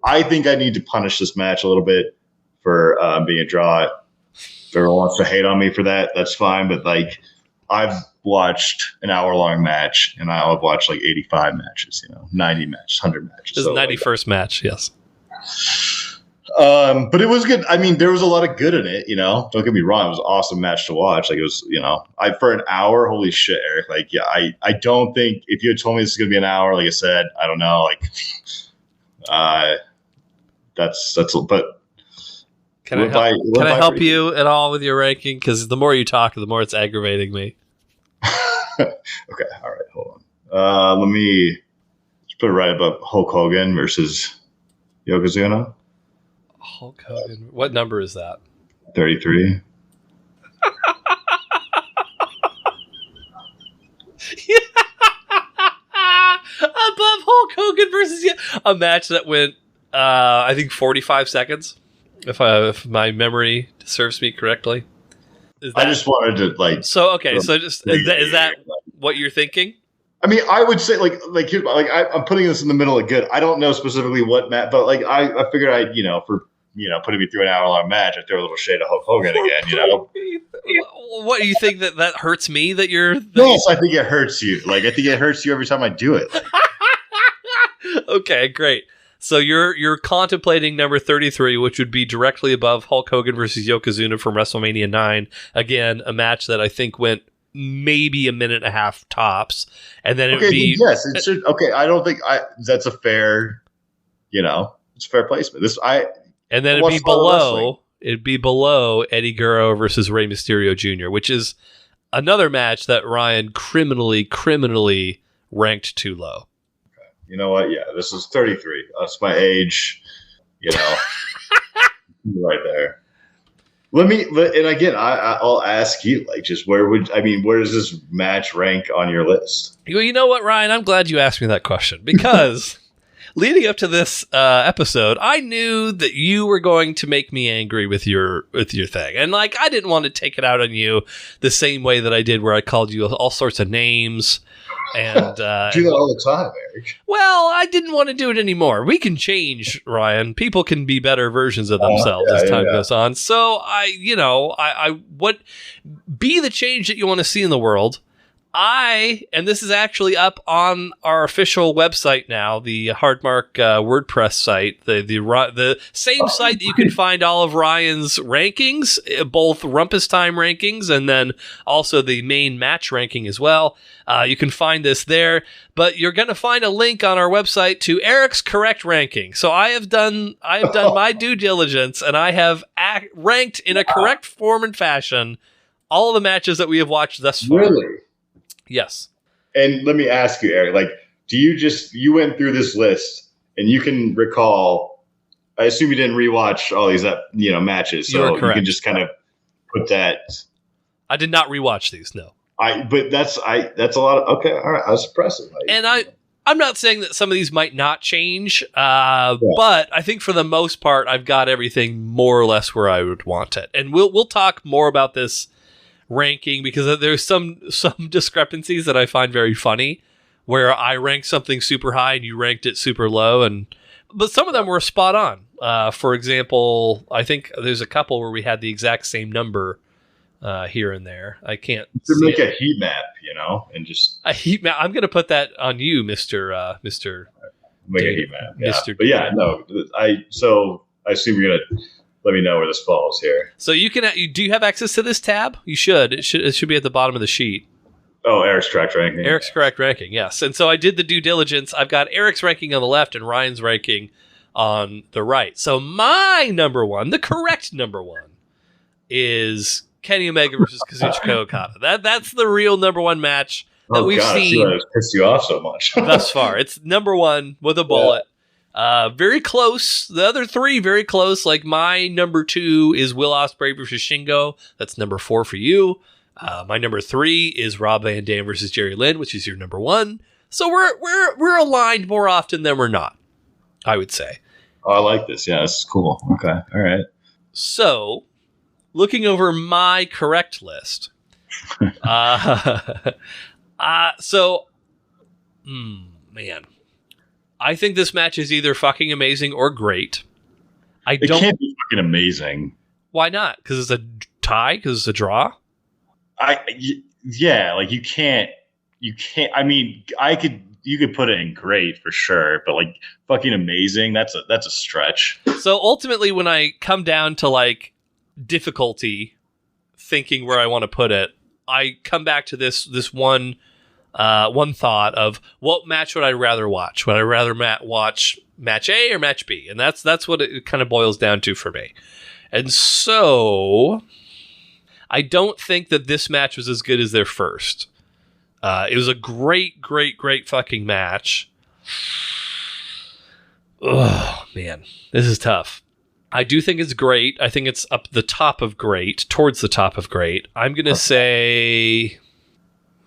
I think I need to punish this match a little bit for being a draw. If everyone wants to hate on me for that, that's fine. But like, I've watched an hour-long match, and I've watched like 85 matches, 90 matches, 100 matches. This is the 91st match, yes. But it was good. I mean, there was a lot of good in it, Don't get me wrong. It was an awesome match to watch. Like, it was, for an hour, holy shit, Eric. Like, yeah, I don't think, if you had told me this is going to be an hour, like I said, I don't know. Like, but. Can I help you at all with your ranking? Because the more you talk, the more it's aggravating me. Okay, all right, hold on. Let me just put it right above Hulk Hogan versus Yokozuna. Hulk Hogan. What number is that? 33. Above Hulk Hogan versus a match that went, I think 45 seconds, if my memory serves me correctly. I just wanted to like. So okay, so just is that what you're thinking? I mean, I would say like I'm putting this in the middle of good. I don't know specifically what match, but like I figured for putting me through an hour-long match, I throw a little shade of Hulk Hogan again. What do you think that hurts me? That you're yes, I think it hurts you. Like I think it hurts you every time I do it. Okay, great. So you're contemplating number 33, which would be directly above Hulk Hogan versus Yokozuna from WrestleMania 9. Again, a match that I think went maybe a minute and a half tops, and then it would be yes. It should. Okay, I don't think that's a fair. It's a fair placement. And then it'd be below. It'd be below Eddie Guerrero versus Rey Mysterio Jr., which is another match that Ryan criminally ranked too low. You know what? Yeah, this is 33. That's my age. Right there. And again, I'll ask you, like, just where does this match rank on your list? Well, you know what, Ryan? I'm glad you asked me that question because leading up to this episode, I knew that you were going to make me angry with your thing, and like, I didn't want to take it out on you the same way that I did, where I called you all sorts of names. And do that all the time, Eric. Well, I didn't want to do it anymore. We can change, Ryan. People can be better versions of themselves as time goes on. So I be the change that you want to see in the world. And this is actually up on our official website now, the Hardmark WordPress site, the same site that you can find all of Ryan's rankings, both Rumpus Time rankings and then also the main match ranking as well. You can find this there, but you're going to find a link on our website to Eric's correct ranking. So I have done my due diligence, and I have ranked in a correct form and fashion all of the matches that we have watched thus far. Really? Yes. And let me ask you, Eric, like, you went through this list and you can recall, I assume you didn't rewatch all these, matches. So you can just kind of put that. I did not rewatch these. No. But that's a lot of, okay. All right. I was impressive. And I'm not saying that some of these might not change, but I think for the most part, I've got everything more or less where I would want it. And we'll talk more about this ranking because there's some discrepancies that I find very funny where I ranked something super high and you ranked it super low, and but some of them were spot on. For example, I think there's a couple where we had the exact same number here and there. I can't make a heat map, and just a heat map. I'm going to put that on you, Mister make a heat map. Yeah. Mr. But yeah, no. I assume you're gonna let me know where this falls here. So you can. Do you have access to this tab? You should. It should be at the bottom of the sheet. Oh, Eric's correct ranking. Eric's correct ranking, yes. And so I did the due diligence. I've got Eric's ranking on the left and Ryan's ranking on the right. So my number one, the correct number one, is Kenny Omega versus Kazuchika Okada. That's the real number one match that we've seen. It's pissed you off so much thus far. It's number one with a bullet. Very close. The other three very close. Like my number two is Will Ospreay versus Shingo. That's number 4 for you. My number 3 is Rob Van Dam versus Jerry Lynn, which is your number 1. So we're aligned more often than we're not, I would say. Oh, I like this. Yeah, this is cool. Okay, all right. So, looking over my correct list, man, I think this match is either fucking amazing or great. It can't be fucking amazing. Why not? Because it's a tie? Because it's a draw? Like you can't. I mean, you could put it in great for sure, but like fucking amazing, that's a stretch. So ultimately, when I come down to like difficulty, thinking where I want to put it, I come back to this one thought of what match would I rather watch? Would I rather watch match A or match B? And that's what it kind of boils down to for me. And so I don't think that this match was as good as their first. It was a great fucking match. Oh, man. This is tough. I do think it's great. I think it's up the top of great, towards the top of great. I'm going to say...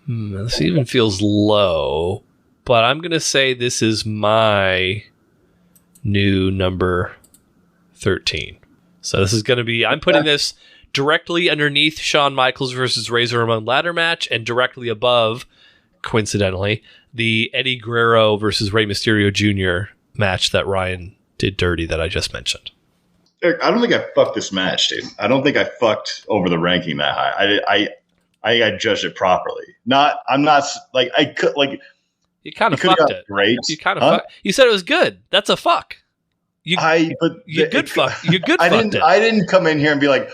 this even feels low, but I'm going to say this is my new number 13. So this is going to be... I'm putting this directly underneath Shawn Michaels versus Razor Ramon ladder match and directly above, coincidentally, the Eddie Guerrero versus Rey Mysterio Jr. match that Ryan did dirty that I just mentioned. Eric, I don't think I fucked this match, dude. I don't think I fucked over the ranking that high. I judged it properly. I'm not like I could like. You kind of fucked it. Great. You kind of fucked. You said it was good. That's a fuck. You good fuck. You good. I didn't come in here and be like.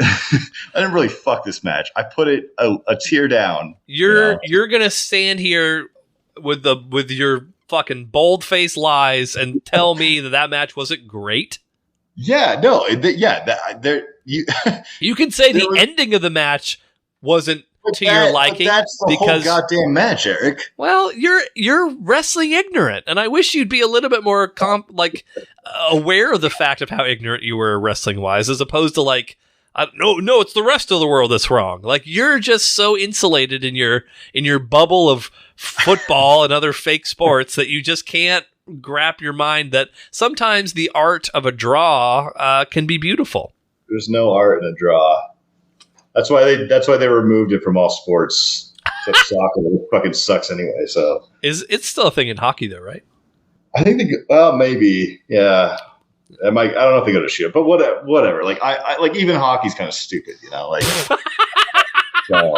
I didn't really fuck this match. I put it a tier down. You're gonna stand here with your fucking bold faced lies and tell me that match wasn't great. Yeah, no, you can say the ending of the match wasn't to your liking. That's the whole goddamn match, Eric. Well, you're wrestling ignorant, and I wish you'd be a little bit more aware of the fact of how ignorant you were wrestling wise, as opposed to like. No, it's the rest of the world that's wrong. Like you're just so insulated in your bubble of football and other fake sports that you just can't grab your mind that sometimes the art of a draw can be beautiful. There's no art in a draw. That's why they removed it from all sports. Except soccer, it fucking sucks anyway. So it's still a thing in hockey though, right? I think maybe, yeah. I don't know if they go to shoot, but whatever. Like I like even hockey's kind of stupid, Like so.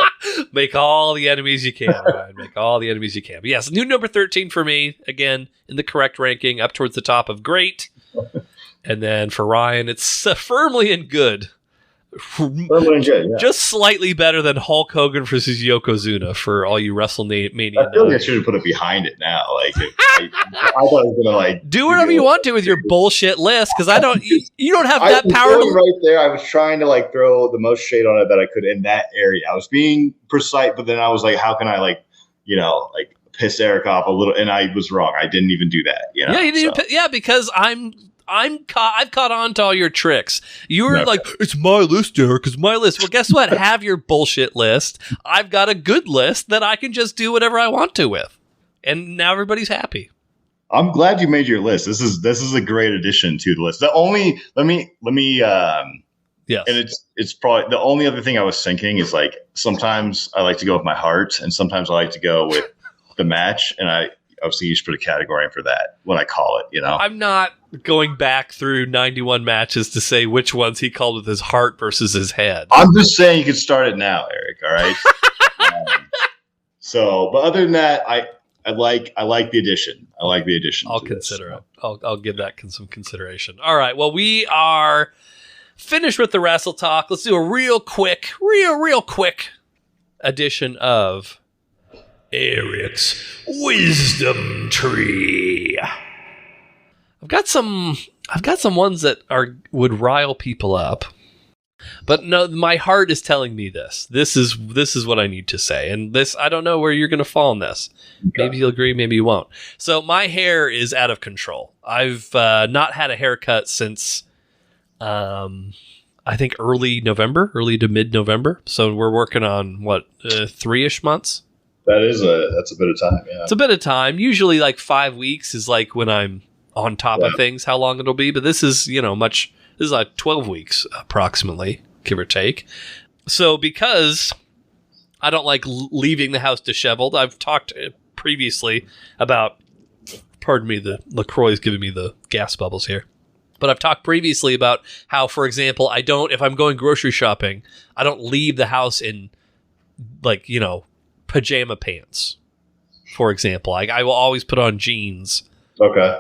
Make all the enemies you can, Ryan. Make all the enemies you can. But yes, new number 13 for me. Again, in the correct ranking, up towards the top of great. And then for Ryan, it's firmly in good. Just slightly better than Hulk Hogan versus Yokozuna for all you WrestleMania. I feel like I should have put it behind it now. Like I thought I was gonna like do whatever you want to with your bullshit list because I don't. You don't have that power. Right there, I was trying to like throw the most shade on it that I could in that area. I was being precise, but then I was like, how can I like piss Eric off a little? And I was wrong. I didn't even do that. Yeah, you didn't. Yeah, because I've caught on to all your tricks. You were like, it's my list, Eric. It's my list. Well, guess what? Have your bullshit list. I've got a good list that I can just do whatever I want to with. And now everybody's happy. I'm glad you made your list. This is a great addition to the list. Let me yes. And it's probably the only other thing I was thinking is like sometimes I like to go with my heart and sometimes I like to go with the match. And obviously you should put a category in for that when I call it, you know? I'm not going back through 91 matches to say which ones he called with his heart versus his head. I'm just saying you can start it now, Eric, all right? But other than that, I like the addition. I like the addition. I'll consider it. I'll give that some consideration. All right. Well, we are finished with the wrestle talk. Let's do a real quick edition of Eric's Wisdom Tree. I've got some ones that would rile people up. But no, my heart is telling me this. This is what I need to say. And this, I don't know where you're going to fall on this. Okay. Maybe you'll agree, maybe you won't. So my hair is out of control. I've not had a haircut since, I think early to mid-November. So we're working on, 3-ish months? That's a bit of time, yeah. It's a bit of time. Usually like 5 weeks is like when I'm on top of things, how long it'll be. But this is, this is like 12 weeks approximately, give or take. So because I don't like leaving the house disheveled, I've talked previously about, pardon me, the LaCroix is giving me the gas bubbles here. But I've talked previously about how, for example, if I'm going grocery shopping, I don't leave the house in pajama pants, for example. I will always put on jeans. Okay.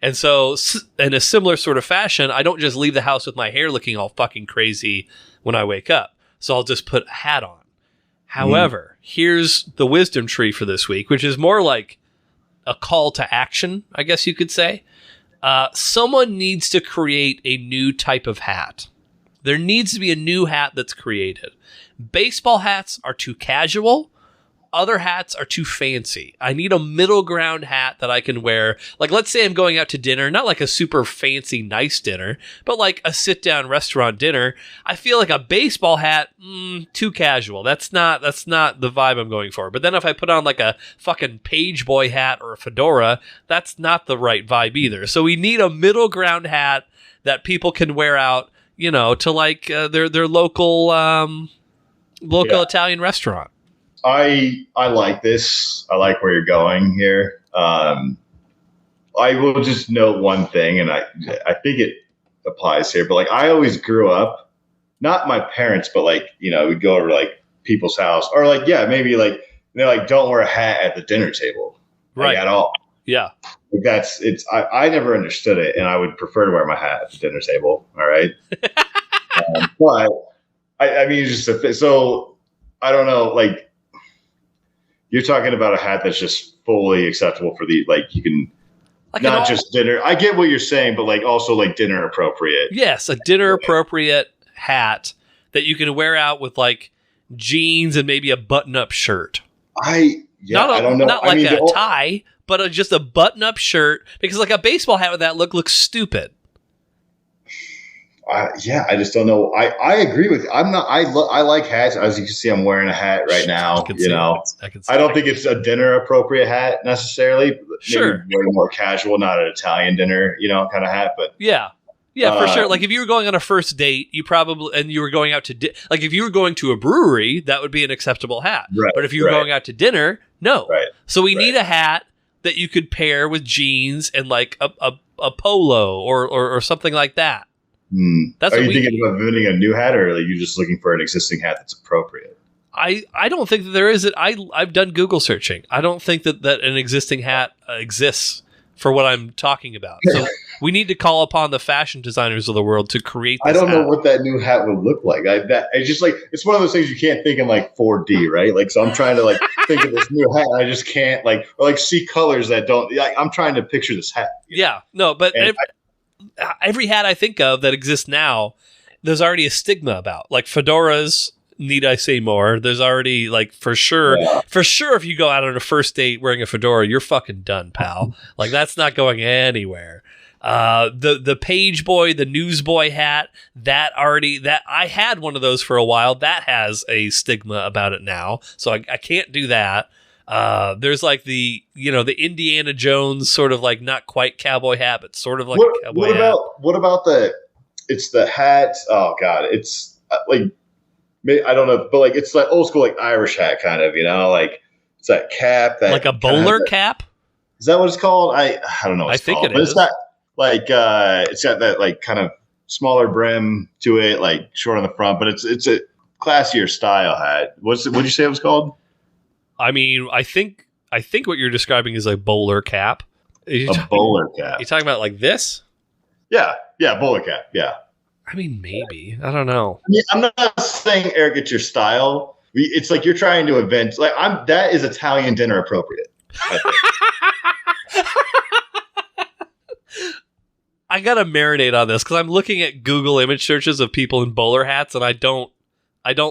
And so, in a similar sort of fashion, I don't just leave the house with my hair looking all fucking crazy when I wake up. So I'll just put a hat on. However, here's the wisdom tree for this week, which is more like a call to action, I guess you could say. Someone needs to create a new type of hat. There needs to be a new hat that's created. Baseball hats are too casual. Other hats are too fancy. I need a middle ground hat that I can wear. Like, let's say I'm going out to dinner, not like a super fancy, nice dinner, but like a sit-down restaurant dinner. I feel like a baseball hat, too casual. That's not the vibe I'm going for. But then if I put on like a fucking page boy hat or a fedora, that's not the right vibe either. So we need a middle ground hat that people can wear out, to like their local Italian restaurant. I like this. I like where you're going here. I will just note one thing, and I think it applies here. But like, I always grew up, not my parents, but like, we'd go over to like people's house, or like, maybe like they're like, don't wear a hat at the dinner table, right? At all. Yeah. Like I never understood it, and I would prefer to wear my hat at the dinner table. All right. But I mean, so I don't know, like. You're talking about a hat that's just fully acceptable for you can like not just dinner. I get what you're saying, but like also like dinner appropriate. Yes, a dinner appropriate hat that you can wear out with like jeans and maybe a button up shirt. I don't know. Not like a tie, but just a button up shirt, because like a baseball hat with that looks stupid. I just don't know. I agree with you. I like hats. As you can see, I'm wearing a hat right now. I don't think it's a dinner appropriate hat necessarily. Sure. Maybe more casual, not an Italian dinner, kind of hat. But yeah, for sure. Like if you were going on a first date, you were going out to like if you were going to a brewery, that would be an acceptable hat. Right, but if you were going out to dinner, no. Right. So we need a hat that you could pair with jeans and like a polo or something like that. Are you thinking about inventing a new hat, or are you just looking for an existing hat that's appropriate? I don't think that there is it. I've done Google searching. I don't think that an existing hat exists for what I'm talking about. So we need to call upon the fashion designers of the world to create this I don't hat. know what that new hat would look like. It's just like, it's one of those things you can't think in like 4D, right? Like, so I'm trying to like think of this new hat, and I just can't see colors that don't. I'm trying to picture this hat. Yeah, no, but. Every hat I think of that exists now, there's already a stigma about. Like fedoras, need I say more? There's already like for sure if you go out on a first date wearing a fedora, you're fucking done, pal. Like that's not going anywhere. The page boy, the newsboy hat, that I had one of those for a while. That has a stigma about it now, so I can't do that. There's like the Indiana Jones sort of like not quite cowboy hat, but sort of like a cowboy hat. What about it's the hat? Oh God, it's like, I don't know, but like it's like old school, like Irish hat kind of, like it's that cap that like a bowler cap. Is that what it's called? I don't know what it's think called. it But is. it's not like it's got that like kind of smaller brim to it, like short on the front, but it's a classier style hat. What'd you say it was called? I mean, I think what you're describing is a bowler cap. Bowler cap. You talking about like this? Yeah, bowler cap. Yeah. I mean, maybe. I don't know. I mean, I'm not saying, Eric, it's your style. It's like you're trying to invent. Like that is Italian dinner appropriate. I think. I gotta marinate on this because I'm looking at Google image searches of people in bowler hats, and I don't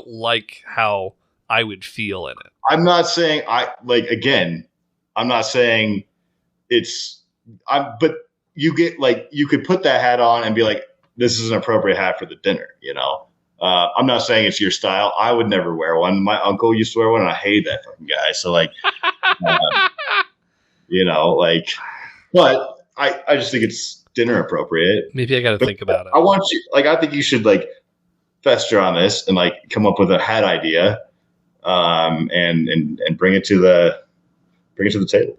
like how I would feel in it. I'm not saying I'm not saying but you get like, you could put that hat on and be like, this is an appropriate hat for the dinner, you know? I'm not saying it's your style. I would never wear one. My uncle used to wear one and I hated that fucking guy. So like, you know, like, but I just think it's dinner appropriate. Maybe I got to think about it. I think you should like fester on this and like come up with a hat idea, and bring it to the table.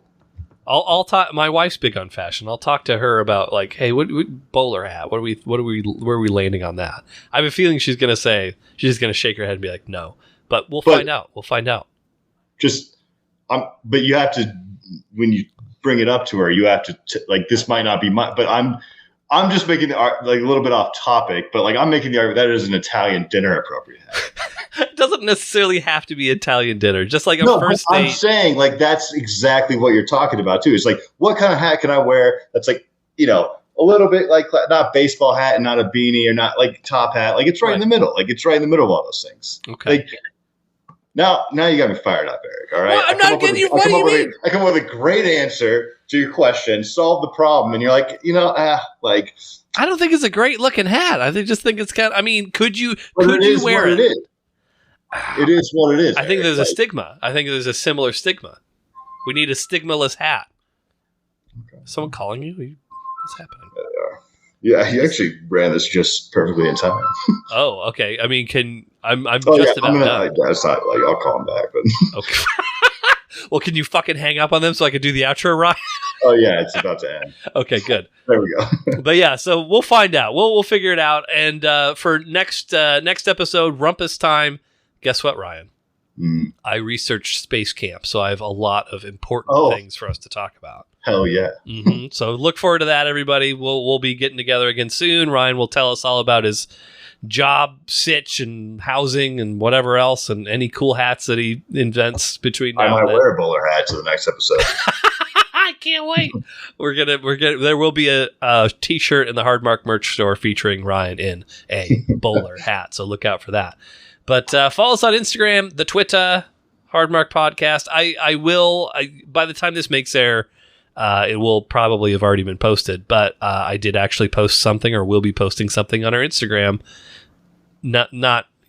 I'll talk. My wife's big on fashion. I'll talk to her about like, hey, what bowler hat? Where are we landing on that? I have a feeling she's gonna shake her head and be like, no. But we'll find out. We'll find out. But you have to, when you bring it up to her, you have to like, this might not be but I'm just making the like a little bit off topic, but like I'm making the argument that is an Italian dinner appropriate hat. It doesn't necessarily have to be Italian dinner. Just like first date. I'm saying like that's exactly what you're talking about too. It's like, what kind of hat can I wear that's like, you know, a little bit like not baseball hat and not a beanie or not like top hat. Like it's right in the middle. Like it's right in the middle of all those things. Okay. Like, Now you got me fired up, Eric. All right. Well, I'm not getting you. What do you mean? I come up with a great answer to your question, solve the problem, and you're like, you know, like. I don't think it's a great looking hat. I just think it's kind of. I mean, could you wear it? It is what it is. I think there's a stigma. I think there's a similar stigma. We need a stigmaless hat. Okay. Someone calling you? What's happening? Yeah, he actually ran this just perfectly in time. Oh, okay. I mean, I'm about done. It's not like I'll call him back, but okay. Well, can you fucking hang up on them so I can do the outro, Ryan? Oh yeah, it's about to end. Okay, good. There we go. But yeah, so we'll find out. We'll figure it out. And for next episode, Rumpus time. Guess what, Ryan? I researched Space Camp, so I have a lot of important things for us to talk about. Hell yeah. Mm-hmm. So look forward to that, everybody. We'll be getting together again soon. Ryan will tell us all about his job sitch and housing and whatever else and any cool hats that he invents between now and then. I might wear a bowler hat to the next episode. I can't wait. There will be a t-shirt in the Hardmark merch store featuring Ryan in a bowler hat. So look out for that. But follow us on Instagram, the Twitter, Hardmark Podcast. I will, by the time this makes air, it will probably have already been posted, but I did actually post something or will be posting something on our Instagram. Not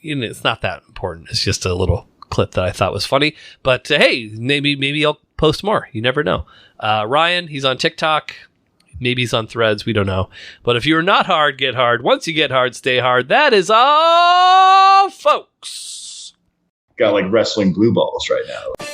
it's not that important. It's just a little clip that I thought was funny. But hey, maybe I'll post more. You never know. Ryan, he's on TikTok. Maybe he's on Threads. We don't know. But if you're not hard, get hard. Once you get hard, stay hard. That is all, folks. Got like wrestling blue balls right now.